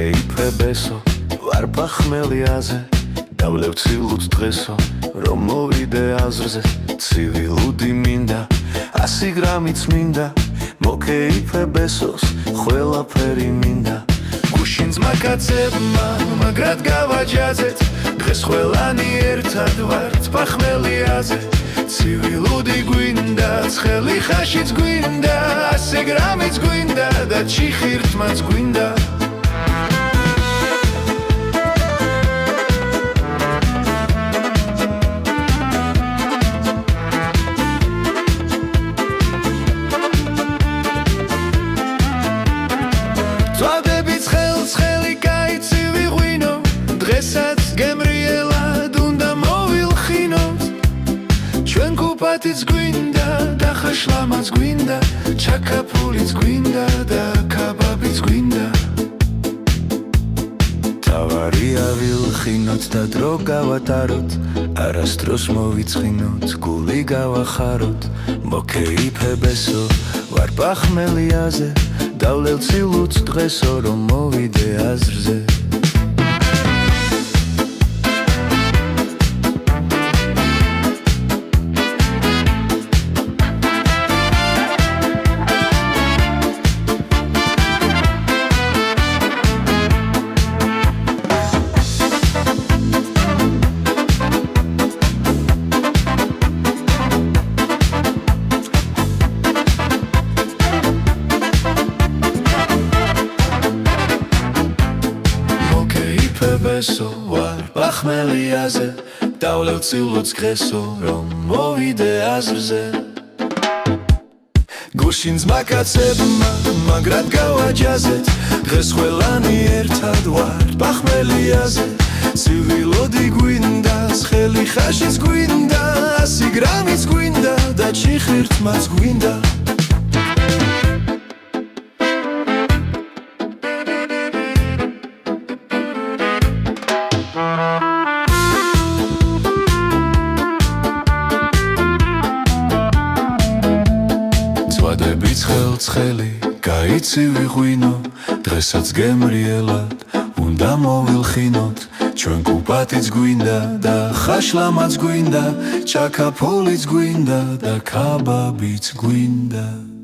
მოკეიფებესო ვარ პახმელიაზე დავლევ ცილუც დღესო რომ მოვიდე აზრზე ცივილუდი მინდა 100 გრამიც მინდა მოკეიფებესოს ყველაფერი მინდა გუშინ ძმაკაცებმა მაგრად გავაჯაზეთ დღეს ყველანი ერთად ვართ პახმელიაზე ცივილუდი გვინდა ცხელი ხაშიც გვინდა 100 გრამიც გვინდა და ჩიხირთმაც გვინდა წვადებიც ხელცხელი კაიცი ვიღვინო დღესაც გემრიელად უნდა მოვილხინოთ ჩვენ გუბათიც გვინდა და ხაშლამაც გვინდა ჩაკაფულიც გვინდა და კაბაბიც გვინდა თავარია ვილხინოთ და დრო გავატაროთ არასდროს მოვიწყინოთ გული გავახაროთ მოკეიფებესო ვარ პახმელიაზე დავლევ ცილუც დღესო რომ მოვიდე აზრზე მოკეიფებესო ვარ პახმელიაზე დავლევ ცილუც დღესო რომ მოვიდე აზრზე გუშინ ძმაკაცებმა მაგრად გავაჯაზეთ დღეს ყველანი ერთად ვართ პახმელიაზე ცივილოდი გვინდა ცხელი ხაშიც გვინდა 100 გრამიც გვინდა და ჩიხირთმაც გვინდა წვადებიც ხელცხელი კაიცი ვიღვინო დღესაც გემრიელად უნდა მოვილხინოთ ჩვენ გუბათიც გვინდა და ხაშლამაც გვინდა ჩაკაფულიც გვინდა და კაბაბიც გვინდა